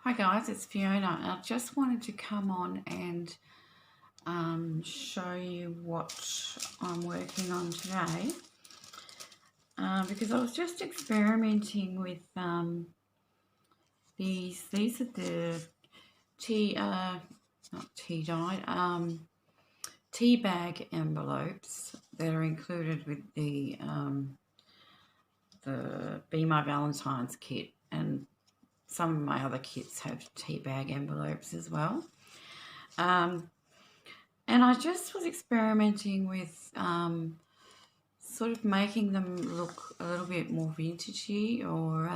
Hi guys, it's Fiona. I just wanted to come on and show you what I'm working on today because I was just experimenting with these. These are the teabag envelopes that are included with the Be My Valentine's kit, and some of my other kits have tea bag envelopes as well. And I just was experimenting with sort of making them look a little bit more vintagey, or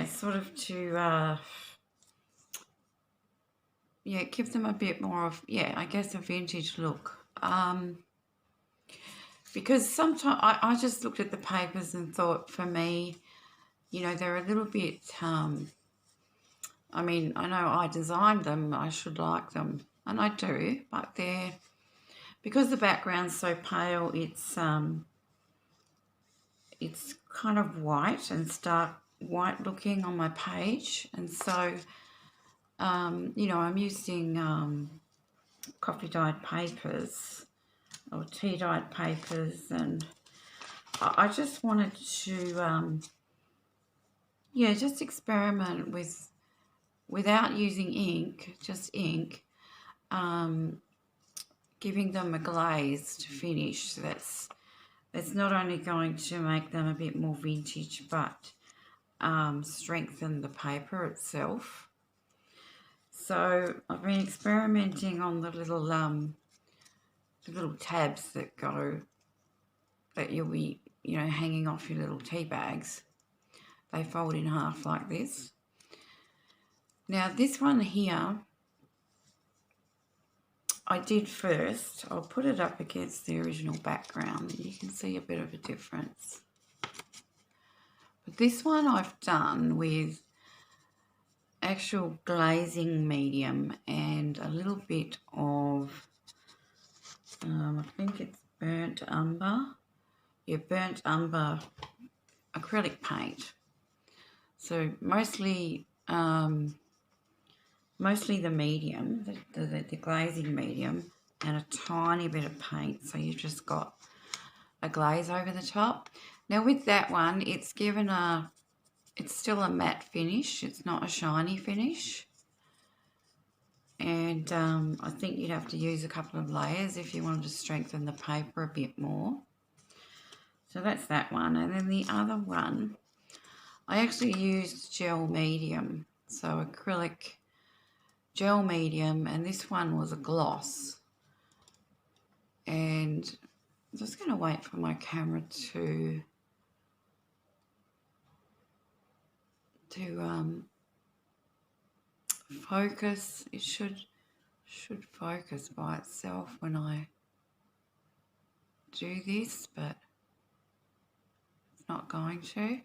sort of to give them a bit more of, I guess, a vintage look. Because sometimes I just looked at the papers and thought, for me, they're a little bit, I mean, I know I designed them, I should like them, and I do, but because the background's so pale, it's kind of white and stark white looking on my page, and so, I'm using coffee dyed papers or tea dyed papers, and I just wanted to just experiment with, without using ink, just ink, giving them a glazed finish that's not only going to make them a bit more vintage, but strengthen the paper itself. So I've been experimenting on the little tabs that you'll be hanging off your little tea bags. They fold in half like this. Now this one here I did first. I'll put it up against the original background and you can see a bit of a difference. But this one I've done with actual glazing medium and a little bit of, I think it's burnt umber. Yeah, burnt umber acrylic paint. So mostly the medium, the glazing medium, and a tiny bit of paint. So you've just got a glaze over the top. Now with that one, it's still a matte finish. It's not a shiny finish. And I think you'd have to use a couple of layers if you wanted to strengthen the paper a bit more. So that's that one. And then the other one, I actually used gel medium. So acrylic gel medium, and this one was a gloss. And I'm just going to wait for my camera to focus. It should focus by itself when I do this, but it's not going to.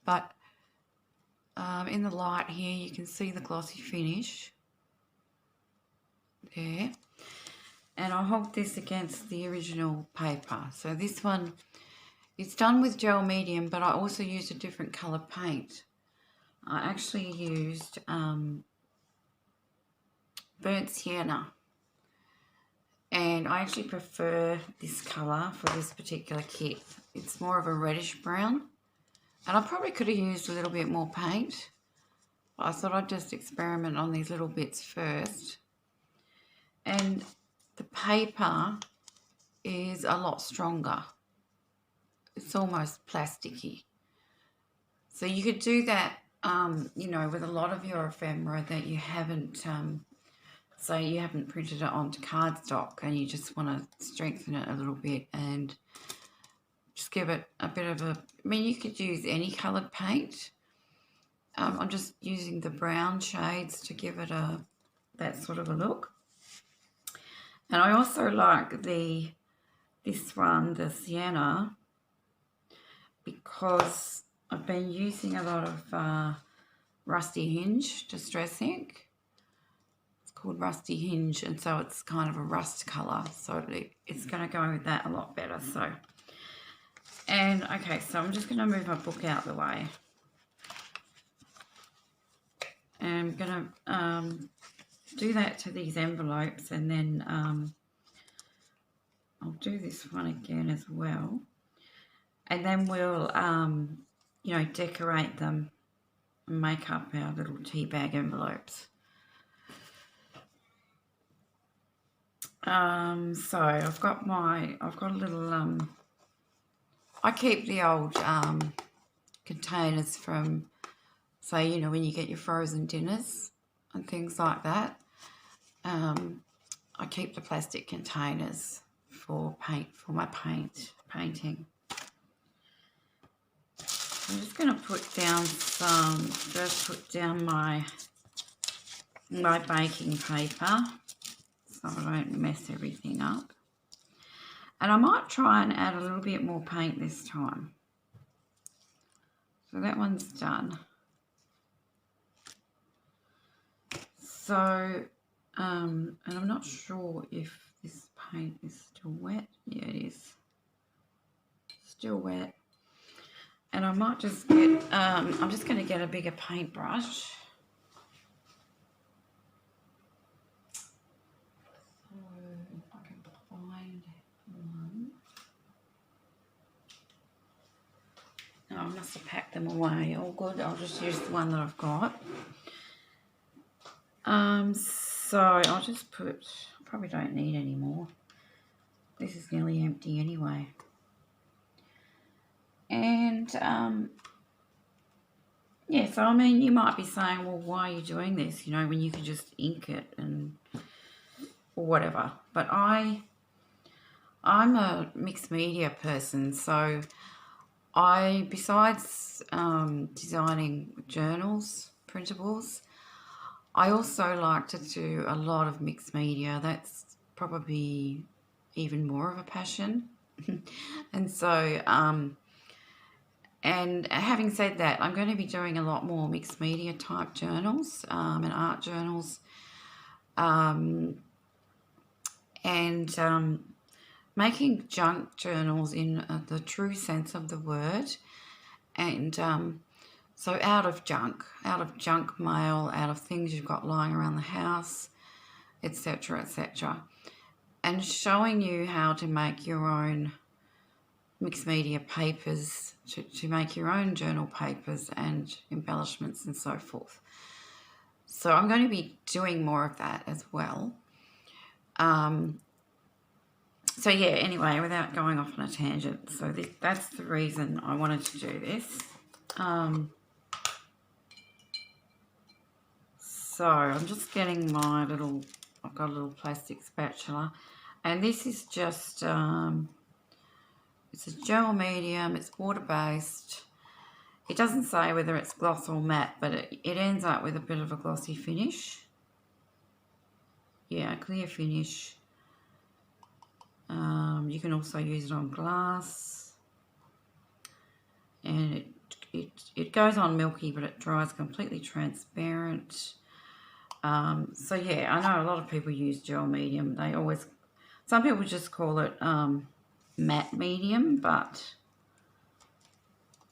But in the light here you can see the glossy finish there, and I'll hold this against the original paper. So this one, it's done with gel medium, but I also used a different colour paint. I actually used burnt sienna, and I actually prefer this colour for this particular kit. It's more of a reddish brown, and I probably could have used a little bit more paint, but I thought I'd just experiment on these little bits first. And the paper is a lot stronger. It's almost plasticky. So you could do that, with a lot of your ephemera that you haven't, say you haven't printed it onto cardstock and you just want to strengthen it a little bit and just give it a bit of a, I mean, you could use any coloured paint. I'm just using the brown shades to give it that sort of a look. And I also like this one, the sienna, because I've been using a lot of Rusty Hinge distress ink. It's called Rusty Hinge, and so it's kind of a rust colour, so it's going to go with that a lot better. So, and okay, so I'm just going to move my book out of the way. And I'm going to do that to these envelopes, and then I'll do this one again as well. And then we'll, you know, decorate them and make up our little tea bag envelopes. So I've got a little, I keep the old containers from, say, you know, when you get your frozen dinners and things like that. I keep the plastic containers for my painting. I'm just going to put down put down my baking paper so I don't mess everything up. And I might try and add a little bit more paint this time. So that one's done. So, and I'm not sure if this paint is still wet. Yeah, it is. Still wet. And I might just get, I'm just going to get a bigger paintbrush. So if I can find one. Oh, I must have packed them away. All good. I'll just use the one that I've got. So I'll just put, probably don't need any more. This is nearly empty anyway. And, yeah, so I mean, you might be saying, well, why are you doing this? You know, when you could just ink it and, or whatever. But I'm a mixed media person, so besides designing journals, printables, I also like to do a lot of mixed media. That's probably even more of a passion. And so, and having said that, I'm going to be doing a lot more mixed media type journals and art journals, and making junk journals in the true sense of the word. And so out of junk mail, out of things you've got lying around the house, etc., etc. And showing you how to make your own mixed media papers, to make your own journal papers and embellishments and so forth. So I'm going to be doing more of that as well. So yeah, anyway, without going off on a tangent, so that's the reason I wanted to do this. So I'm just getting my little, I've got a little plastic spatula, and this is just, it's a gel medium, it's water-based. It doesn't say whether it's gloss or matte, but it ends up with a bit of a glossy finish. Yeah, a clear finish. You can also use it on glass. And it goes on milky, but it dries completely transparent. So yeah, I know a lot of people use gel medium. Some people just call it matte medium, but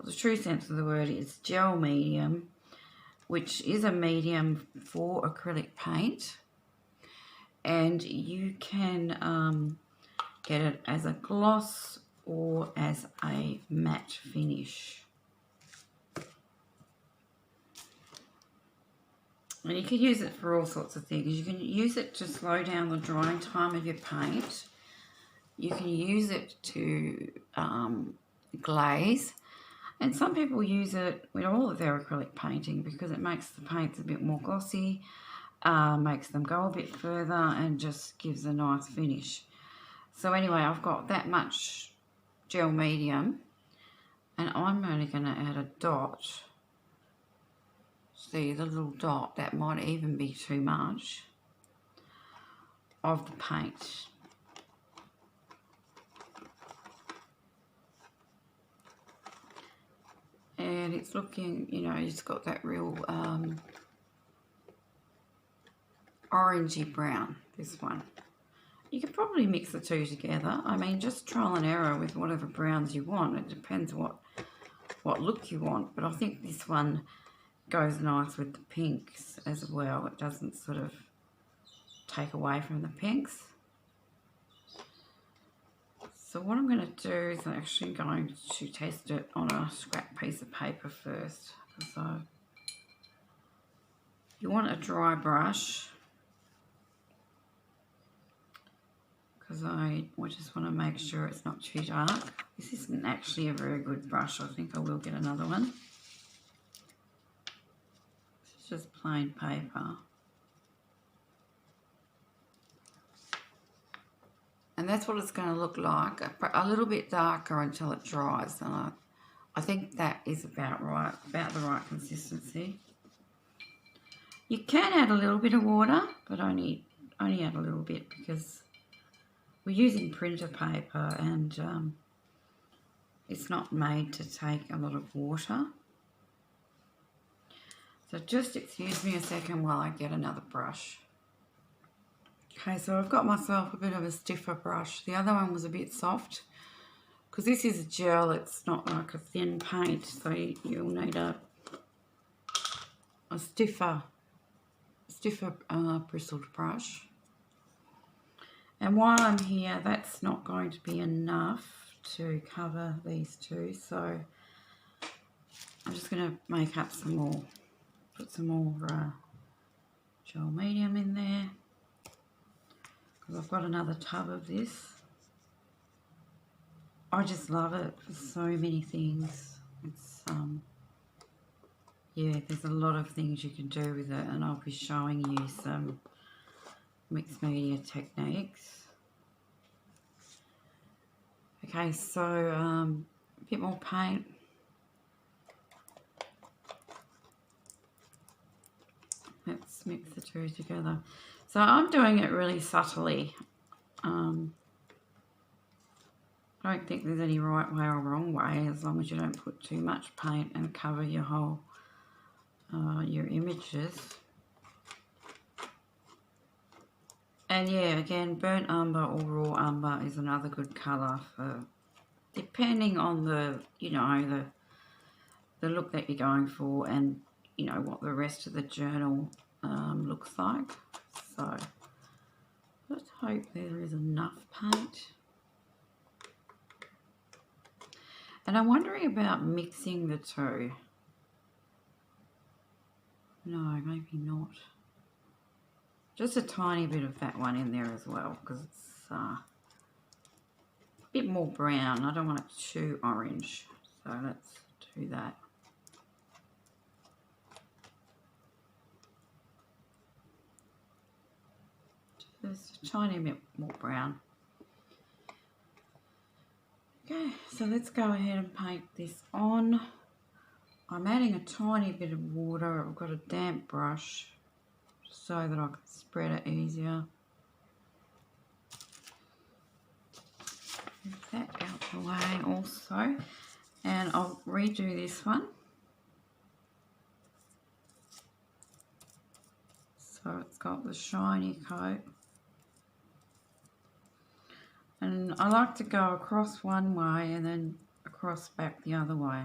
the true sense of the word is gel medium, which is a medium for acrylic paint. And you can get it as a gloss or as a matte finish. And you can use it for all sorts of things. You can use it to slow down the drying time of your paint. You can use it to glaze. And some people use it with all of their acrylic painting because it makes the paints a bit more glossy, makes them go a bit further, and just gives a nice finish. So anyway, I've got that much gel medium, and I'm only going to add a dot. See the little dot, that might even be too much of the paint. And it's looking, you know, it's got that real orangey brown, this one. You could probably mix the two together. I mean, just trial and error with whatever browns you want. It depends what look you want. But I think this one goes nice with the pinks as well. It doesn't sort of take away from the pinks. So what I'm going to do is I'm actually going to test it on a scrap piece of paper first. So you want a dry brush, because I just want to make sure it's not too dark. This isn't actually a very good brush. I think I will get another one. This is just plain paper. And that's what it's going to look like, a little bit darker until it dries. And I think that is about right, about the right consistency. You can add a little bit of water, but only add a little bit because we're using printer paper and it's not made to take a lot of water. So just excuse me a second while I get another brush. Okay, so I've got myself a bit of a stiffer brush. The other one was a bit soft because this is a gel. It's not like a thin paint, so you'll need a stiffer bristled brush. And while I'm here, that's not going to be enough to cover these two, so I'm just going to make up some more, put some more gel medium in there, because I've got another tub of this. I just love it for so many things. It's yeah, there's a lot of things you can do with it, and I'll be showing you some mixed media techniques. Okay, so a bit more paint. Let's mix the two together. So I'm doing it really subtly. I don't think there's any right way or wrong way, as long as you don't put too much paint and cover your whole your images. And yeah, again, burnt umber or raw umber is another good colour for, depending on the, you know, the look that you're going for, and you know what the rest of the journal looks like. So let's hope there is enough paint. And I'm wondering about mixing the two. No, maybe not. Just a tiny bit of that one in there as well, because it's a bit more brown. I don't want it too orange, so let's do that. Just a tiny bit more brown. Okay, so let's go ahead and paint this on. I'm adding a tiny bit of water. I've got a damp brush so that I can spread it easier. Move that out the way also. And I'll redo this one. So it's got the shiny coat. And I like to go across one way and then across back the other way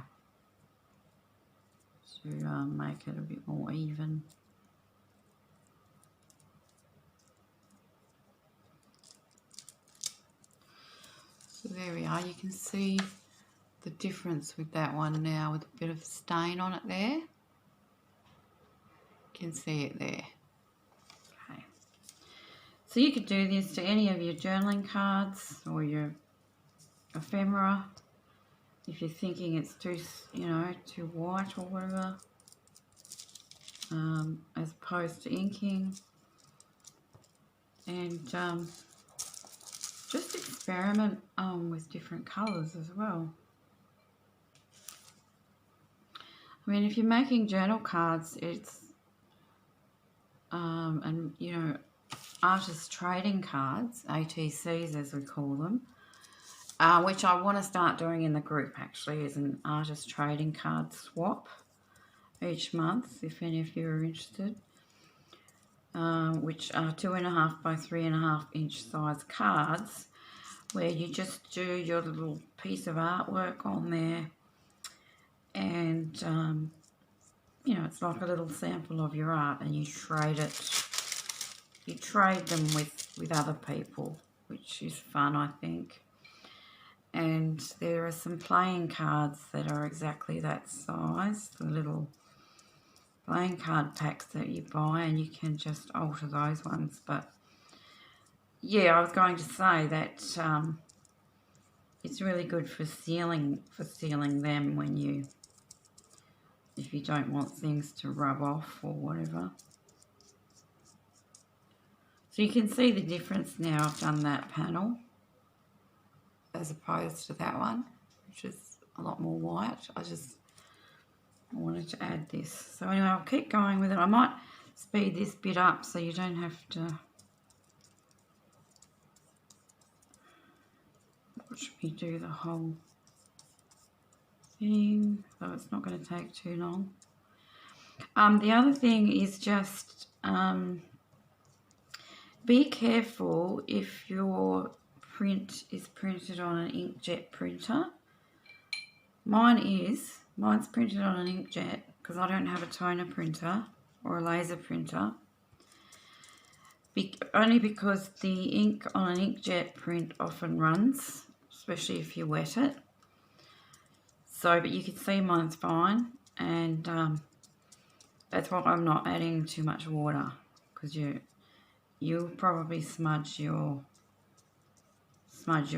to make it a bit more even. So there we are. You can see the difference with that one now, with a bit of stain on it there. You can see it there. Okay. So you could do this to any of your journaling cards or your ephemera. If you're thinking it's too, you know, too white or whatever, as opposed to inking. And just experiment with different colours as well. I mean, if you're making journal cards, it's and you know, artist trading cards, ATCs as we call them, which I want to start doing in the group actually, is an artist trading card swap each month, if any of you are interested, which are 2.5 by 3.5 inch size cards, where you just do your little piece of artwork on there, and you know, it's like a little sample of your art, and you trade it. You trade them with other people, which is fun, I think. And there are some playing cards that are exactly that size, the little playing card packs that you buy, and you can just alter those ones. But yeah, I was going to say that it's really good for sealing them when if you don't want things to rub off or whatever. So you can see the difference now. I've done that panel as opposed to that one, which is a lot more white. I wanted to add this. So anyway, I'll keep going with it. I might speed this bit up so you don't have to watch me do the whole thing, so it's not going to take too long. The other thing is just be careful if your print is printed on an inkjet printer. Mine's printed on an inkjet because I don't have a toner printer or a laser printer. Only because the ink on an inkjet print often runs, especially if you wet it. So, but you can see mine's fine, and that's why I'm not adding too much water, because you'll probably smudge your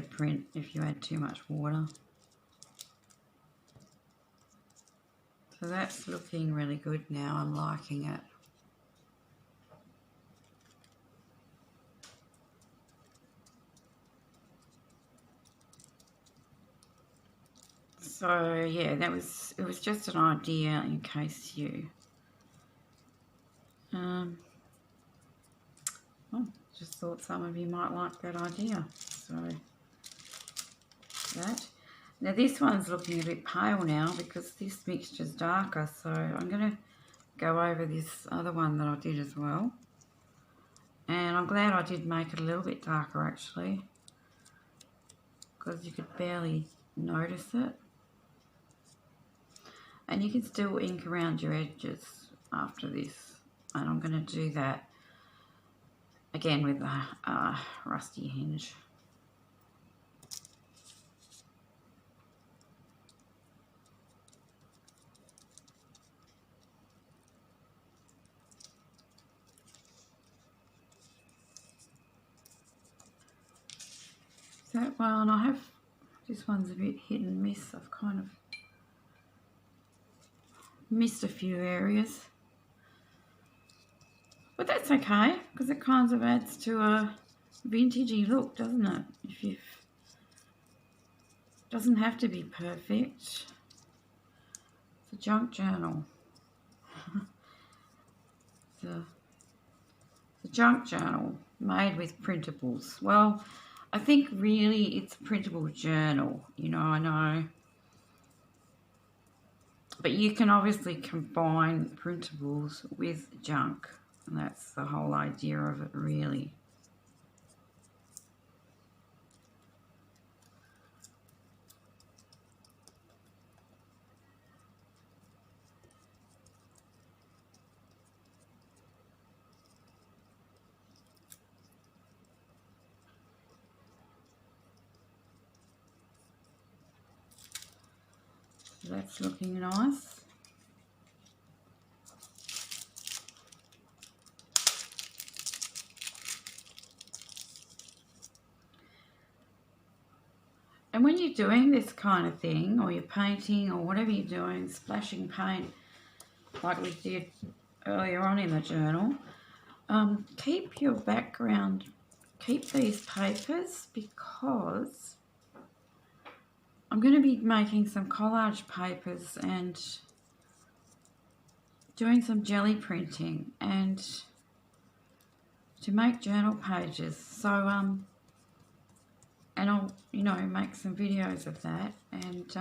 print if you add too much water. So that's looking really good now. I'm liking it. So yeah, it was just an idea in case you just thought some of you might like that idea. So that. Now this one's looking a bit pale now because this mixture's darker, so I'm going to go over this other one that I did as well. And I'm glad I did make it a little bit darker actually, because you could barely notice it. And you can still ink around your edges after this, and I'm going to do that again with a rusty hinge. That one, this one's a bit hit and miss. I've kind of missed a few areas, but that's okay because it kind of adds to a vintagey look, doesn't it? Doesn't have to be perfect. It's a junk journal. It's a junk journal made with printables. Well, I think really it's a printable journal, you know, I know. But you can obviously combine printables with junk, and that's the whole idea of it, really. So that's looking nice. And when you're doing this kind of thing, or you're painting, or whatever you're doing, splashing paint, like we did earlier on in the journal, keep your background, keep these papers, because I'm going to be making some collage papers and doing some jelly printing and to make journal pages. So and I'll, you know, make some videos of that, and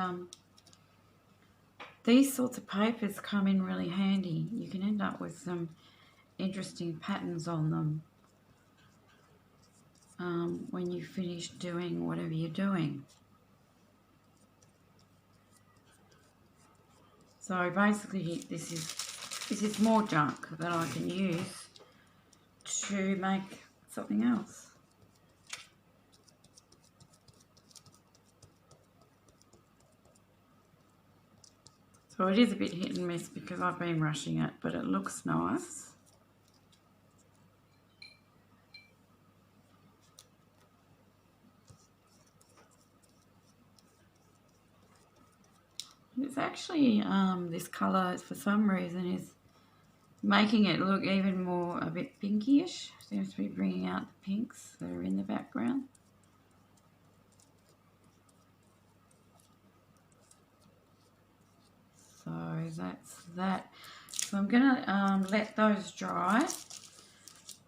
these sorts of papers come in really handy. You can end up with some interesting patterns on them when you finish doing whatever you're doing. So basically this is this is more junk that I can use to make something else. So it is a bit hit and miss because I've been rushing it, but it looks nice. It's actually, this colour for some reason is making it look even more a bit pinkyish. Seems to be bringing out the pinks that are in the background. So that's that. So I'm going to let those dry,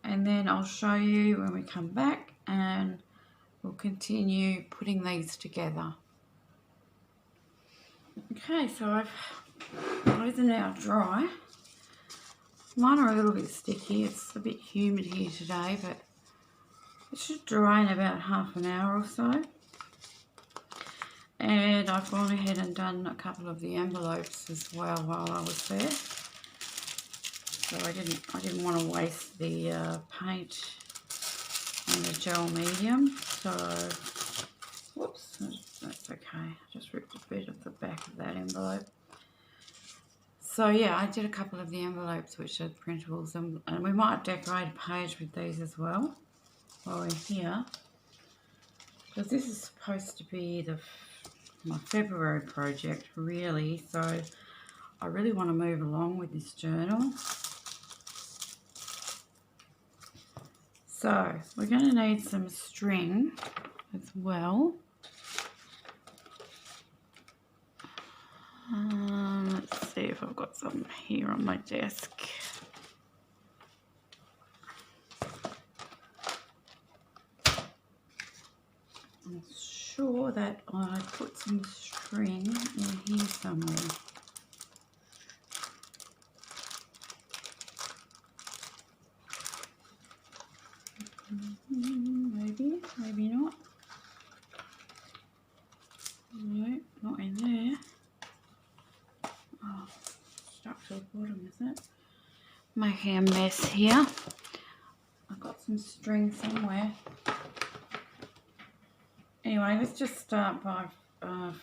and then I'll show you when we come back, and we'll continue putting these together. Okay, so those are now dry. Mine are a little bit sticky. It's a bit humid here today, but it should dry in about half an hour or so. And I've gone ahead and done a couple of the envelopes as well while I was there. So I didn't want to waste the paint and the gel medium. So, whoops, that's okay. I just ripped a bit of the back of that envelope. So yeah, I did a couple of the envelopes which are printables, and we might decorate a page with these as well while we're here, because this is supposed to be my February project really, so I really want to move along with this journal. So we're going to need some string as well. Let's see if I've got some here on my desk. I'm sure that I put some string in here somewhere. Maybe, maybe not. No, not in there. Oh, stuck to the bottom, is it? Making a mess here. I've got some string somewhere. Anyway, let's just start by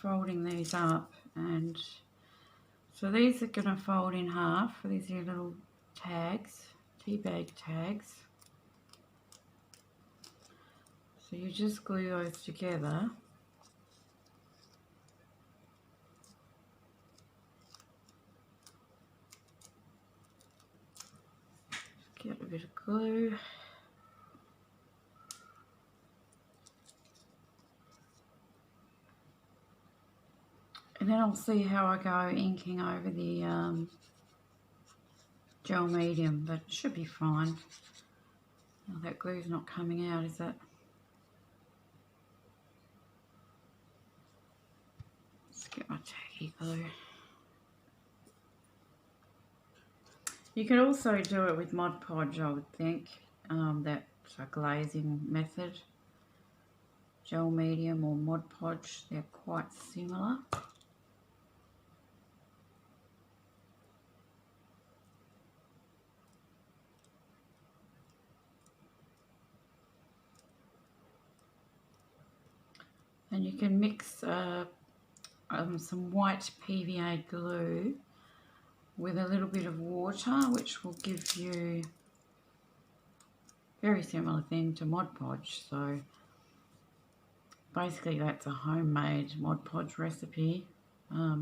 folding these up. And so these are going to fold in half for these here little tags, tea bag tags. So you just glue those together. Get a bit of glue. And then I'll see how I go inking over the gel medium, but it should be fine. Oh, that glue's not coming out, is it? Let's get my tacky glue. You could also do it with Mod Podge, I would think. That's a glazing method. Gel medium or Mod Podge, they're quite similar. And you can mix some white PVA glue with a little bit of water, which will give you a very similar thing to Mod Podge. So basically that's a homemade Mod Podge recipe. I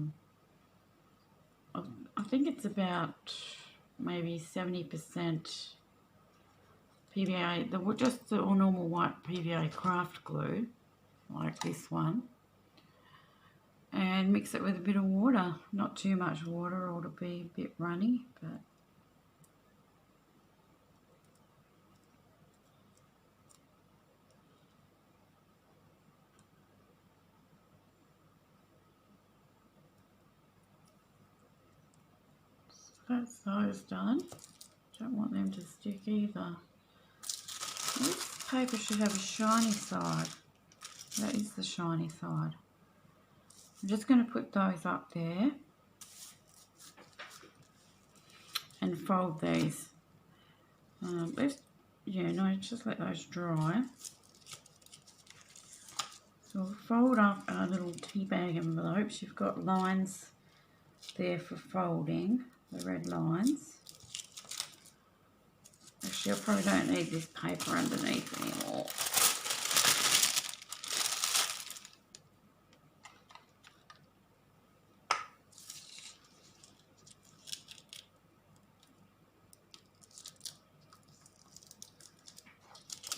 think it's about maybe 70% PVA, just the normal white PVA craft glue, like this one, and mix it with a bit of water, not too much water or it'll be a bit runny, but that's those done. Don't want them to stick either. This paper should have a shiny side. That is the shiny side. I'm just going to put those up there. and fold these. Just let those dry. So we'll fold up our little tea bag envelopes. You've got lines there for folding, the red lines. Actually, I probably don't need this paper underneath anymore.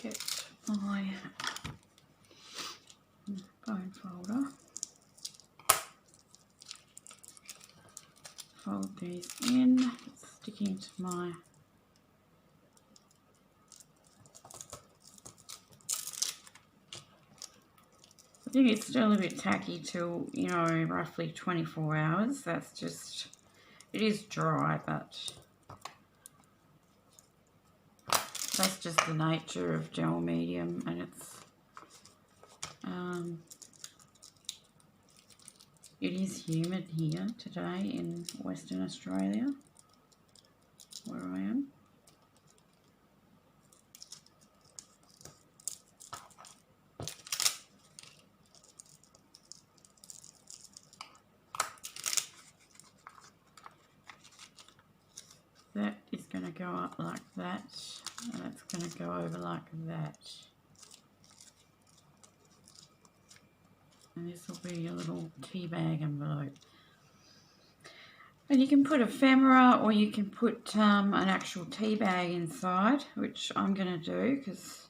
Get my bone folder. Fold these in. It's sticking to my I think it's still a bit tacky till, roughly 24 hours. That's just, it is dry, but that's just the nature of gel medium, and it is humid here today in Western Australia, where I am. That is going to go up like that, and that's going to go over like that. And this will be your little tea bag envelope. And you can put ephemera, or you can put an actual tea bag inside, which I'm going to do because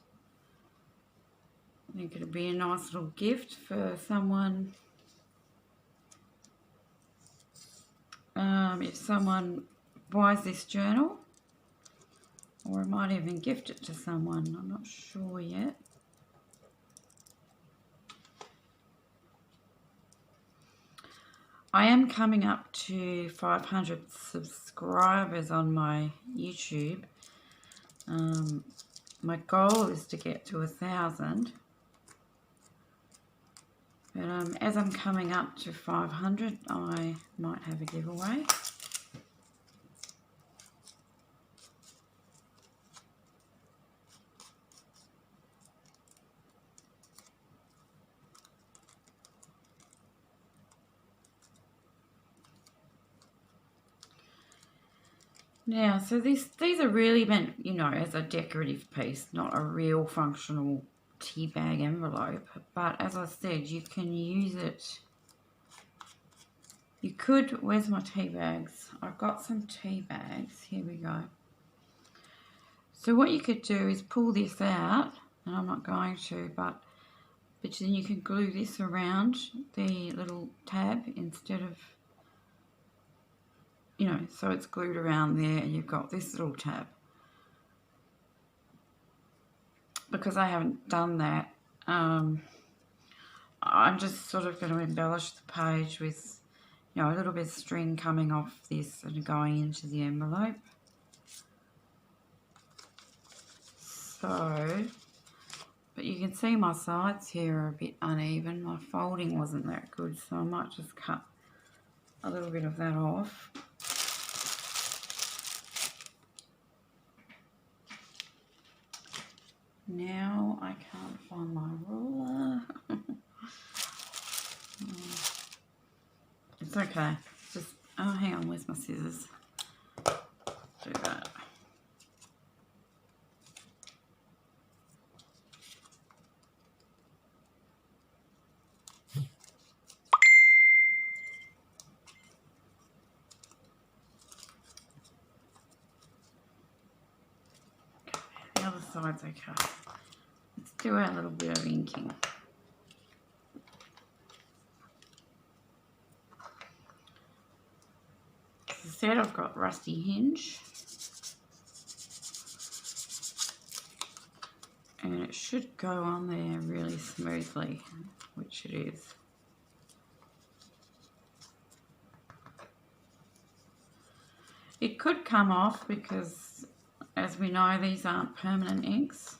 I think it'll be a nice little gift for someone. If someone buys this journal, or I might even gift it to someone, I'm not sure yet. I am coming up to 500 subscribers on my YouTube. My goal is to get to 1,000. But as I'm coming up to 500, I might have a giveaway. Now, so these are really meant, as a decorative piece, not a real functional tea bag envelope. But as I said, you can use it. You could, where's my tea bags? I've got some tea bags. Here we go. So what you could do is pull this out, and I'm not going to, but then you can glue this around the little tab instead of, so it's glued around there, and you've got this little tab. Because I haven't done that, I'm just sort of going to embellish the page with, a little bit of string coming off this and going into the envelope. So, but you can see my sides here are a bit uneven. My folding wasn't that good, so I might just cut a little bit of that off. Now I can't find my ruler. It's okay. Just, oh, hang on, where's my scissors? Do that. The other side's okay. Let's do our little bit of inking. As I said, I've got rusty hinge. And it should go on there really smoothly, which it is. It could come off because, as we know, these aren't permanent inks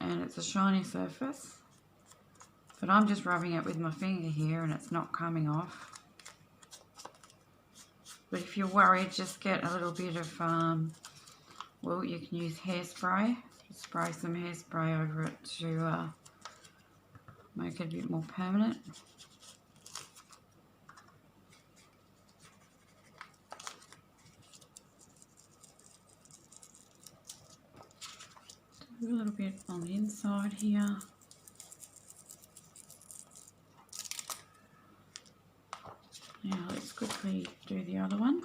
and it's a shiny surface, but I'm just rubbing it with my finger here and it's not coming off. But if you're worried, just get a little bit of, well, you can use hairspray. Just spray some hairspray over it to make it a bit more permanent. Do a little bit on the inside here. Now let's quickly do the other one.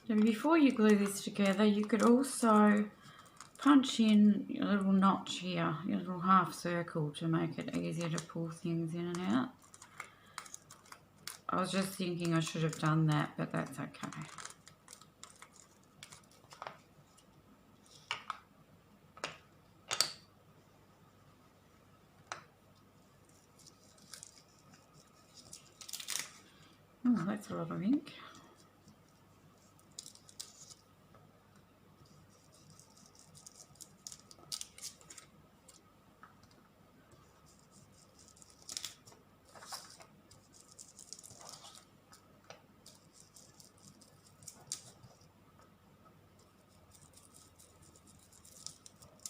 And before you glue this together, you could also punch in your little notch here, your little half circle, to make it easier to pull things in and out. I was just thinking I should have done that, but that's okay. Oh, that's a lot of ink.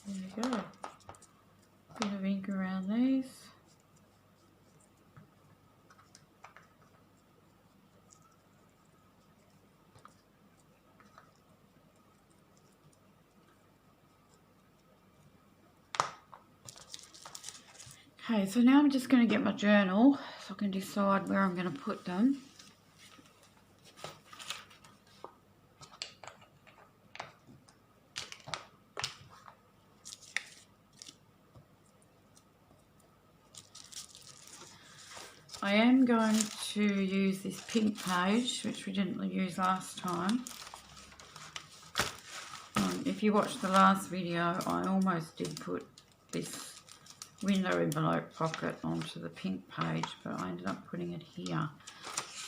There we go. Bit of ink around these. Okay, so now I'm just going to get my journal so I can decide where I'm going to put them. I am going to use this pink page, which we didn't use last time. If you watched the last video, I almost did put this window envelope pocket onto the pink page, but I ended up putting it here.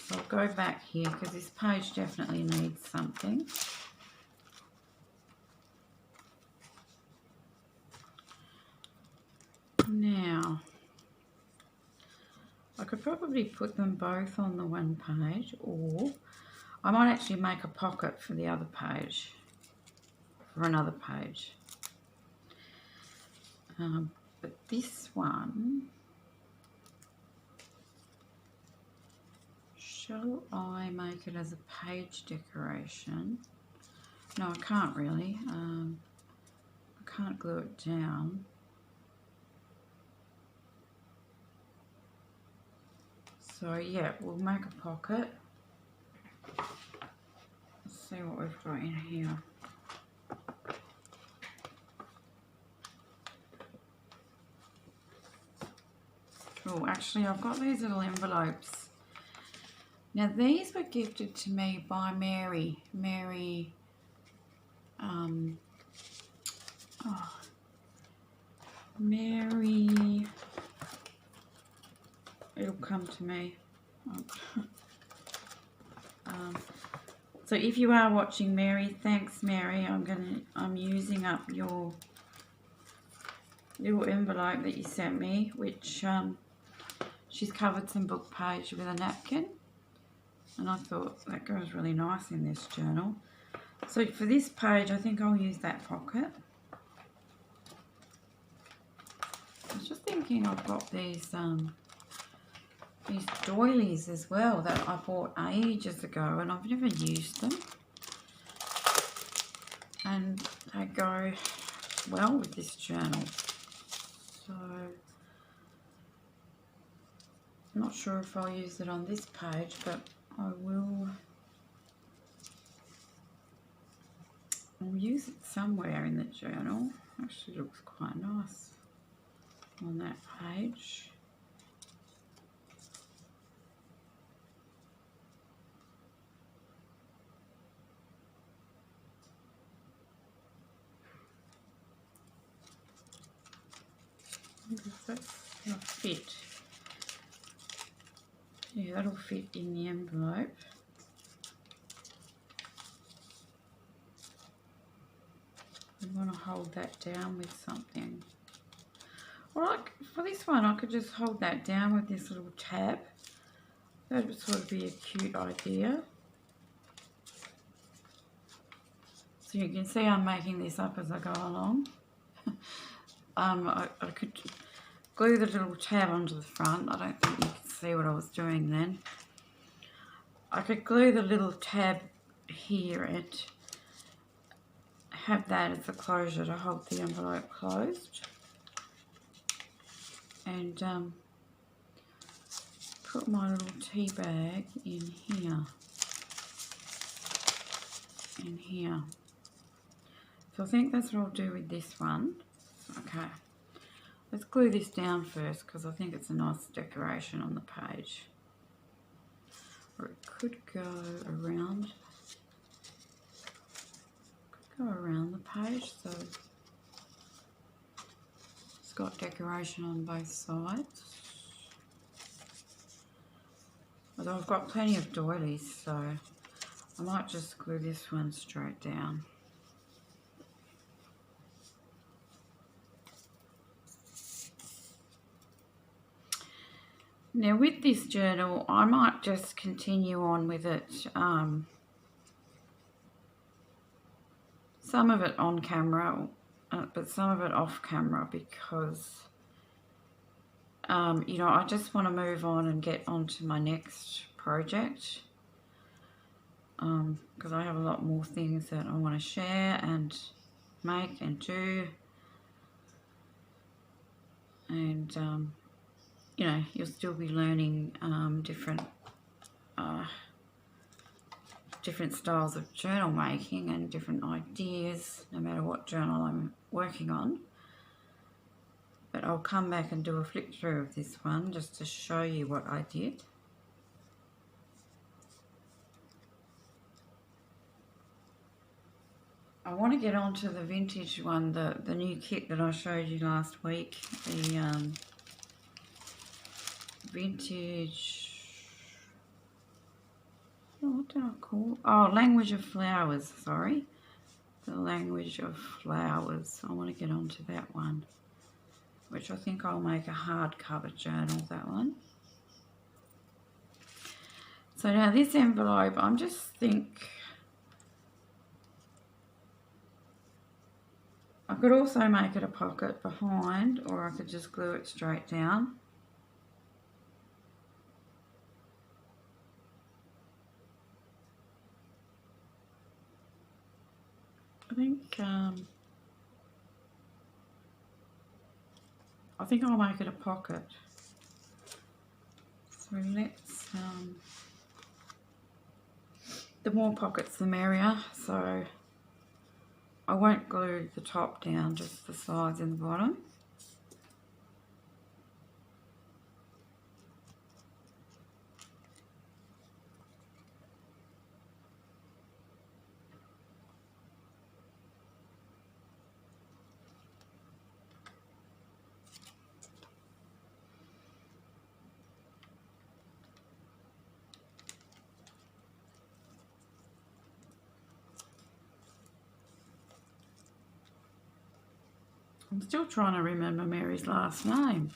So I'll go back here because this page definitely needs something. Now, I could probably put them both on the one page, or I might actually make a pocket for the other page, for another page. But this one, shall I make it as a page decoration? No, I can't really. I can't glue it down. So yeah, we'll make a pocket. Let's see what we've got in here. Oh, actually I've got these little envelopes. Now these were gifted to me by Mary. Mary, Mary, it'll come to me. So if you are watching, Mary, thanks Mary. I'm using up your little envelope that you sent me, which she's covered some book page with a napkin, and I thought that goes really nice in this journal. So for this page, I think I'll use that pocket. thinking I've got these doilies as well that I bought ages ago and I've never used them. And they go well with this journal. So I'm not sure if I'll use it on this page, but I'll use it somewhere in the journal. Actually looks quite nice on that page. That'll fit. Yeah, that'll fit in the envelope. I want to hold that down with something. Or for this one, I could just hold that down with this little tab. That would sort of be a cute idea. So you can see I'm making this up as I go along. I could glue the little tab onto the front. I don't think you can see what I was doing then. I could glue the little tab here and have that as a closure to hold the envelope closed. And put my little tea bag in here. In here. So I think that's what I'll do with this one. Okay. Let's glue this down first because I think it's a nice decoration on the page. Or it could go around. The page, so it's got decoration on both sides. Although I've got plenty of doilies, so I might just glue this one straight down. Now with this journal, I might just continue on with it, some of it on camera, but some of it off camera because, you know, I just want to move on and get on to my next project because I have a lot more things that I want to share and make and do. And you know, you'll still be learning different styles of journal making and different ideas, no matter what journal I'm working on. But I'll come back and do a flip through of this one just to show you what I did. I want to get onto the vintage one, the new kit that I showed you last week, the vintage, what did I call? Oh, Language of Flowers, sorry. The Language of Flowers. I want to get onto that one, which I think I'll make a hardcover journal, that one. So now this envelope, I could also make it a pocket behind, or I could just glue it straight down. I think I'll make it a pocket. So let's, the more pockets the merrier, so I won't glue the top down, just the sides and the bottom. I'm still trying to remember Mary's last name.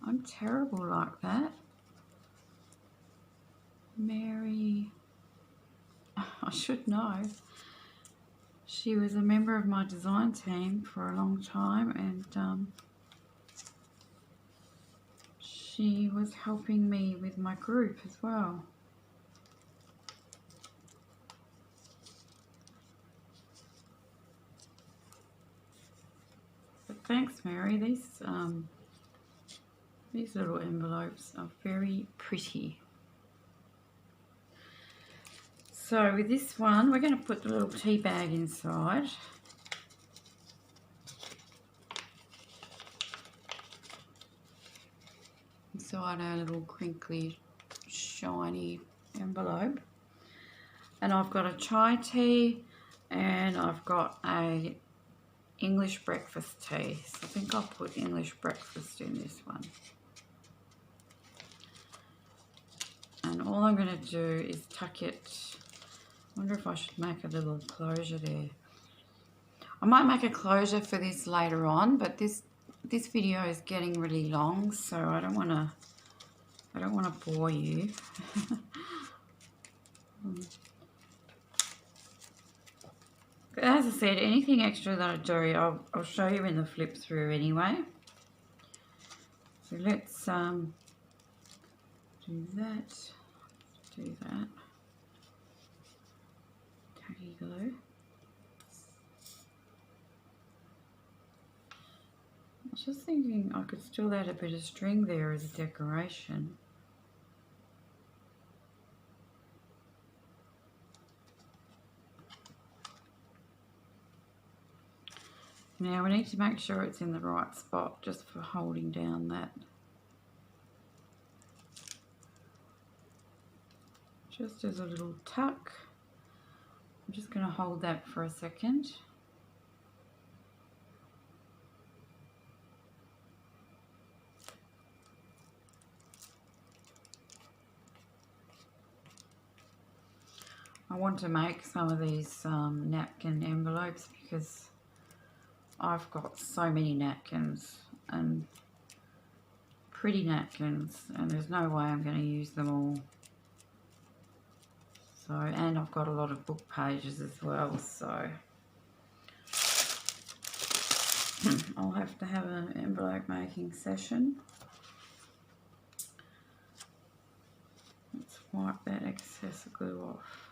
I'm terrible like that. Mary, I should know. She was a member of my design team for a long time, and she was helping me with my group as well. But thanks, Mary. These little envelopes are very pretty. So with this one, we're going to put the little tea bag inside. Inside our little crinkly, shiny envelope. And I've got a chai tea and I've got a English breakfast tea. So I think I'll put English breakfast in this one. And all I'm going to do is tuck it. I wonder if I should make a little closure there. I might make a closure for this later on, but this video is getting really long, so I don't want to bore you. As I said, anything extra that I do, I'll show you in the flip through anyway. So let's do that. Tacky glue. I was just thinking I could still add a bit of string there as a decoration. Now we need to make sure it's in the right spot just for holding down that. Just as a little tuck. I'm just going to hold that for a second. I want to make some of these napkin envelopes because I've got so many napkins and pretty napkins, and there's no way I'm going to use them all. So, and I've got a lot of book pages as well, so I'll have to have an envelope making session. Let's wipe that excess glue off.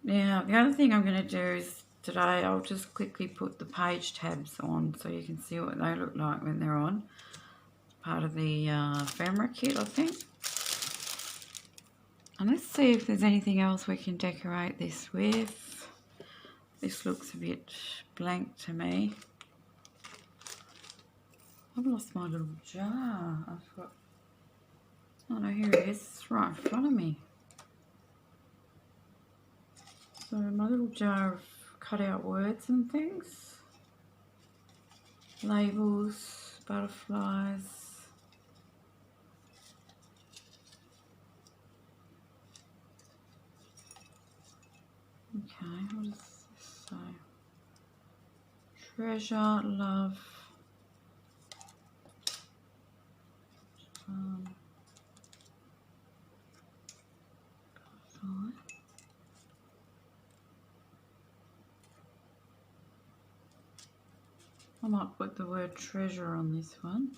Now, the other thing I'm going to do is today I'll just quickly put the page tabs on so you can see what they look like when they're on. Part of the ephemera kit, I think. And let's see if there's anything else we can decorate this with. This looks a bit blank to me. I've lost my little jar. I've got... Oh no, here it is. It's right in front of me. So my little jar of cut out words and things. Labels, butterflies. Okay, what does this say? Treasure, love. I might put the word treasure on this one.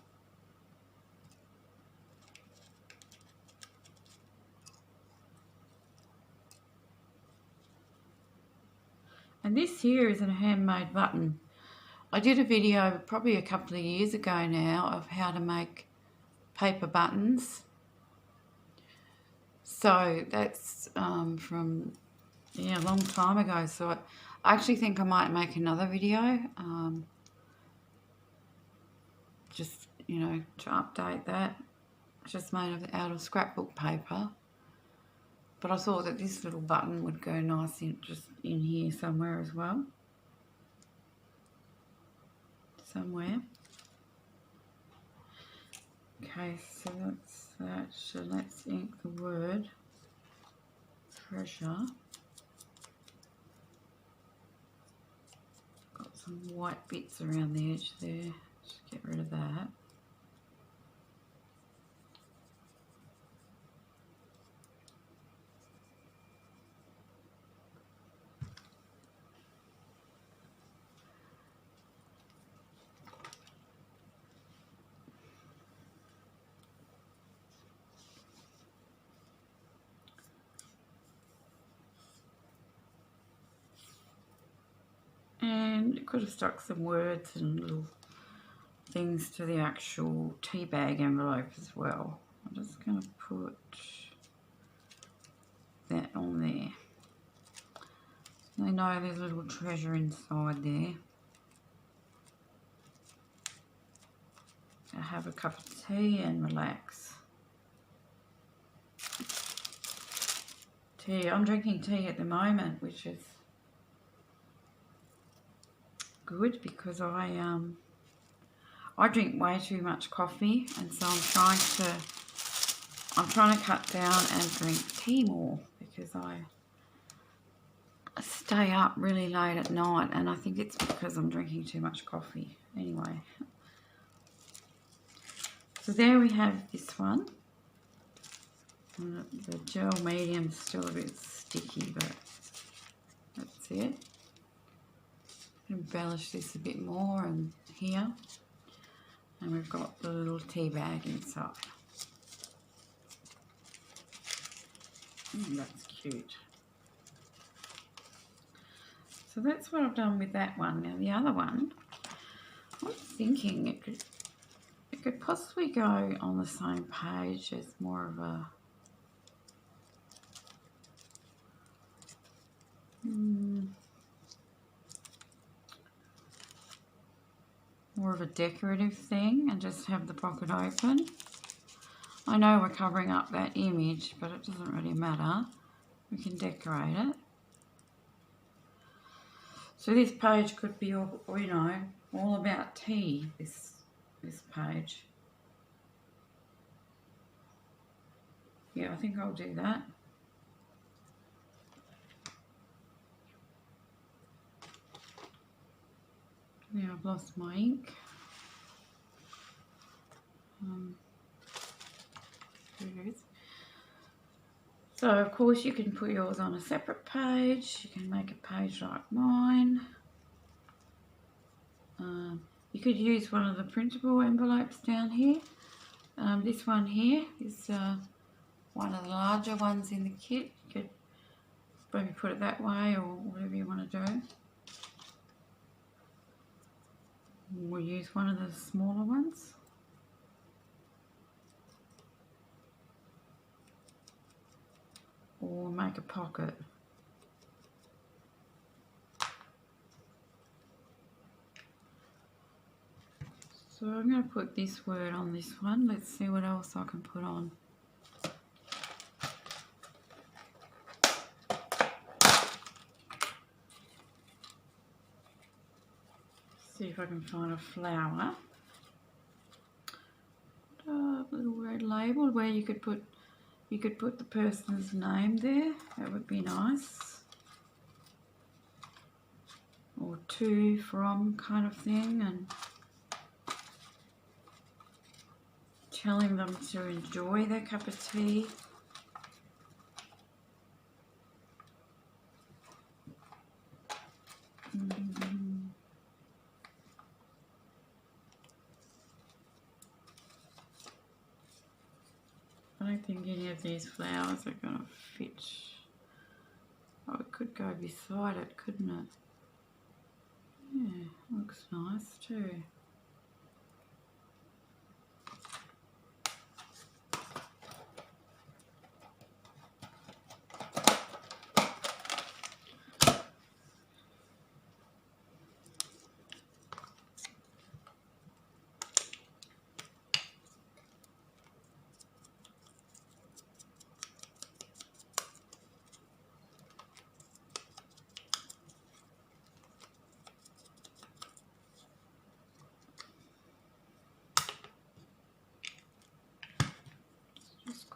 And this here is a handmade button. I did a video probably a couple of years ago now of how to make paper buttons. So that's from, yeah, a long time ago. So I actually think I might make another video. Just, you know, to update that. It's just made out of scrapbook paper. But I thought that this little button would go nice just in here somewhere as well. Somewhere. Okay, so that's that. So let's ink the word treasure. Got some white bits around the edge there. Just get rid of that. could have stuck some words and little things to the actual tea bag envelope as well. I'm just going to put that on there. They know there's a little treasure inside there. I have a cup of tea and relax. Tea. I'm drinking tea at the moment, which is good because I drink way too much coffee, and so I'm trying to cut down and drink tea more because I stay up really late at night, and I think it's because I'm drinking too much coffee. Anyway, so there we have this one. The gel medium's still a bit sticky, but that's it. Embellish this a bit more and here, and we've got the little tea bag inside. That's cute. So that's what I've done with that one. Now the other one, I was thinking it could possibly go on the same page as more of a decorative thing, and just have the pocket open. I know we're covering up that image, but it doesn't really matter. We can decorate it. So this page could be all, you know, all about tea, this page. Yeah, I think I'll do that. Now I've lost my ink. Here it is. So of course you can put yours on a separate page. You can make a page like mine. You could use one of the printable envelopes down here. This one here is one of the larger ones in the kit. You could maybe put it that way, or whatever you want to do. We'll use one of the smaller ones. Or make a pocket. So I'm going to put this word on this one. Let's see what else I can put on. See if I can find a flower. A little red label where you could put the person's name there. That would be nice. Or to, from kind of thing, and telling them to enjoy their cup of tea. I don't think any of these flowers are going to fit. Oh, it could go beside it, couldn't it? Yeah, looks nice too.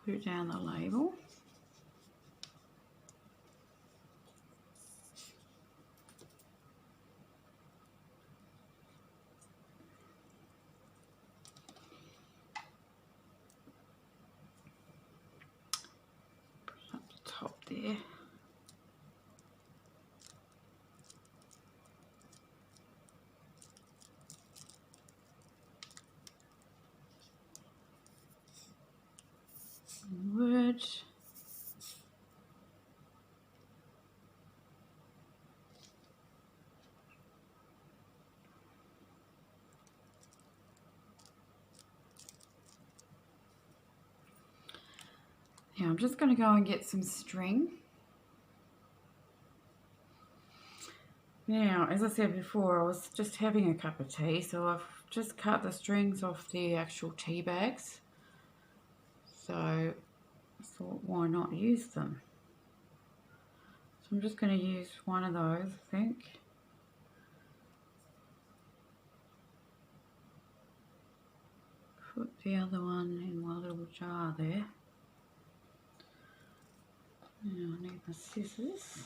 Glue down the label. Put it up the top there. Word. Now I'm just going to go and get some string. Now, as I said before, I was just having a cup of tea, so I've just cut the strings off the actual tea bags. So I thought, why not use them? So I'm just going to use one of those, I think. Put the other one in my little jar there. Now I need my scissors.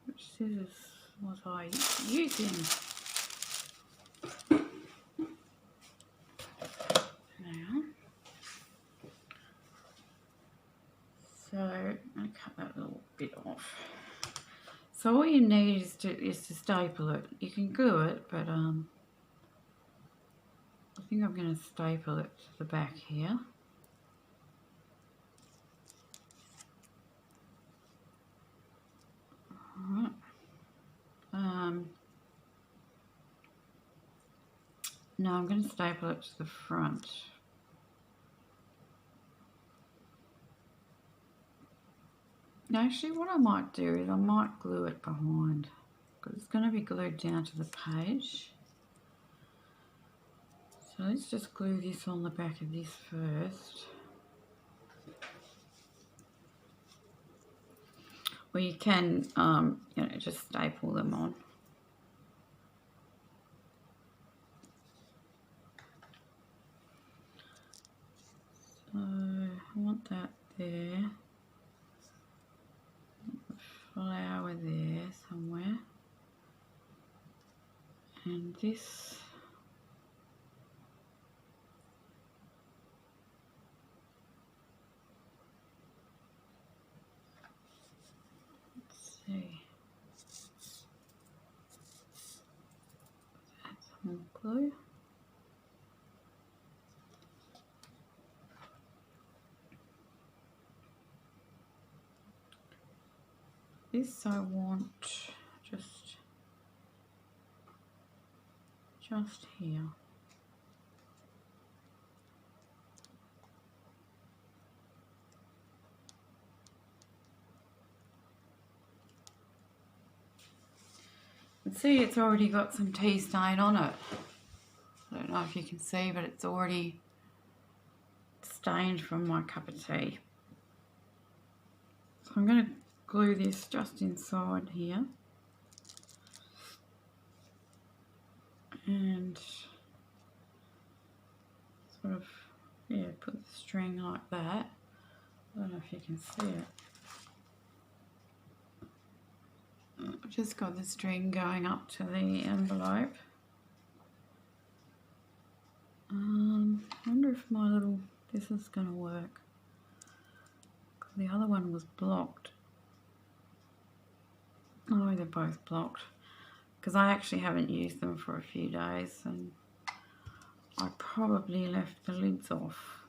Which scissors was I using? Now, so I'm going to cut that little bit off. So all you need is to staple it. You can glue it, but I think I'm going to staple it to the back here. Alright. No, I'm going to staple it to the front. Now, actually, what I might do is I might glue it behind, because it's going to be glued down to the page. So let's just glue this on the back of this first. Or you can, you know, just staple them on. So I want that there. A flower there somewhere. And this. Let's see. Add some more glue. This I want just here. And see, it's already got some tea stain on it. I don't know if you can see, but it's already stained from my cup of tea. So I'm going to glue this just inside here. And sort of, yeah, put the string like that. I don't know if you can see it. I've just got the string going up to the envelope. I wonder if this is going to work. The other one was blocked. Oh, they're both blocked. Because I actually haven't used them for a few days and I probably left the lids off.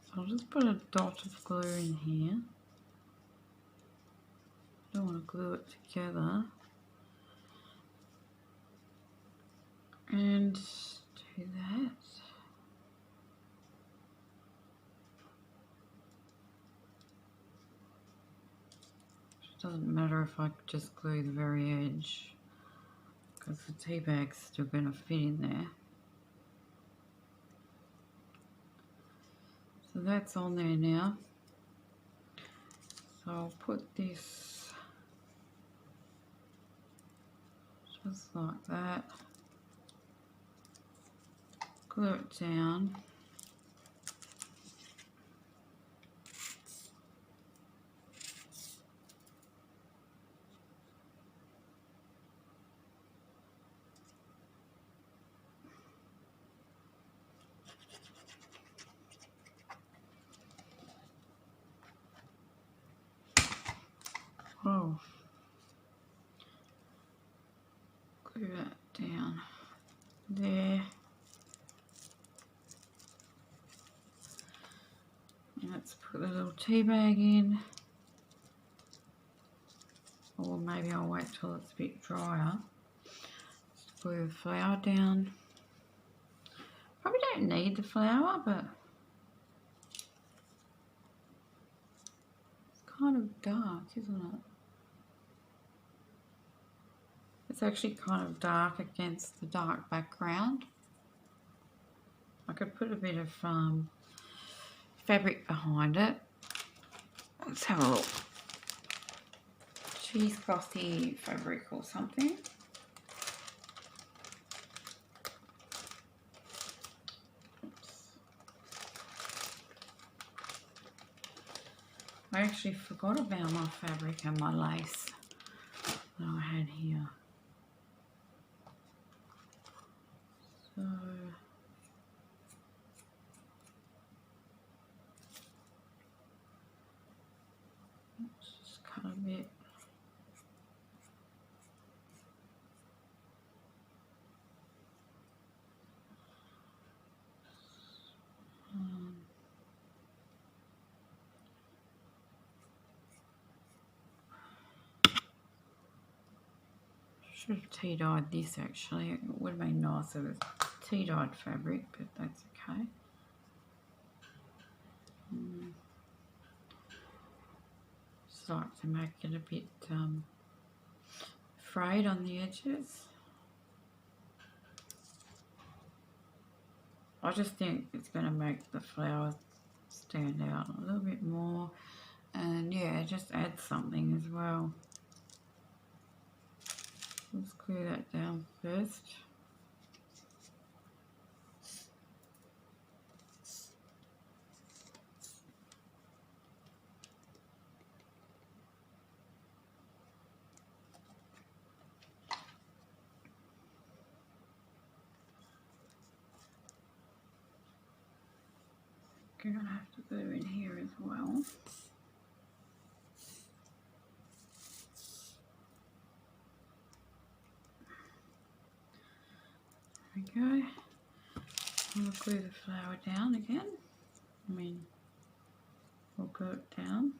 So I'll just put a dot of glue in here. I don't want to glue it together. And do that. It doesn't matter if I just glue the very edge, because the tea bag's still going to fit in there. So that's on there now. So I'll put this just like that. Glue it down. Oh, glue that down there. Let's put the little tea bag in, or maybe I'll wait till it's a bit drier. Just glue the flower down, Probably don't need the flower, but it's kind of dark, isn't it? It's actually kind of dark against the dark background. I could put a bit of fabric behind it. Let's have a look. Cheesecloth-y fabric or something. I actually forgot about my fabric and my lace that I had here. So let's just cut a bit. Should have tea dyed this actually. It would have been nicer with tea dyed fabric, but that's okay. Just like to make it a bit frayed on the edges. I just think it's going to make the flowers stand out a little bit more, and yeah, just add something as well. Let's clear that down first. I'm going to have to glue in here as well. There we go. I'm going to glue the flower down again. We'll glue it down.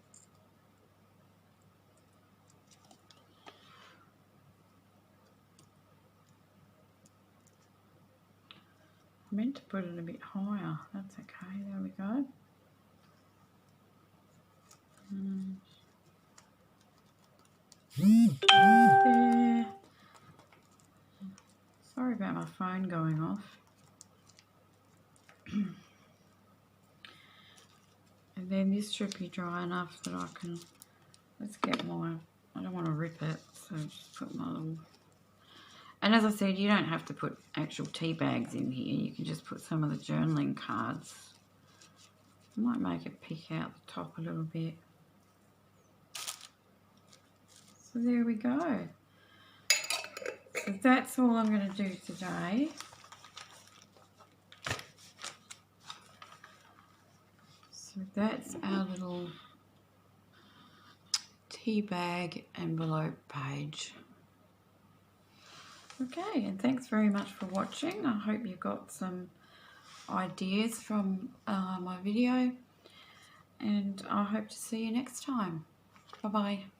I meant to put it a bit higher. That's okay. There we go. There. Sorry about my phone going off. And then this should be dry enough that I can, let's get my, I don't want to rip it, so just put my little, and as I said, you don't have to put actual tea bags in here. You can just put some of the journaling cards. I might make it pick out the top a little bit. So there we go. So that's all I'm going to do today. So that's our little tea bag envelope page. Okay, and thanks very much for watching. I hope you got some ideas from my video, and I hope to see you next time. Bye-bye.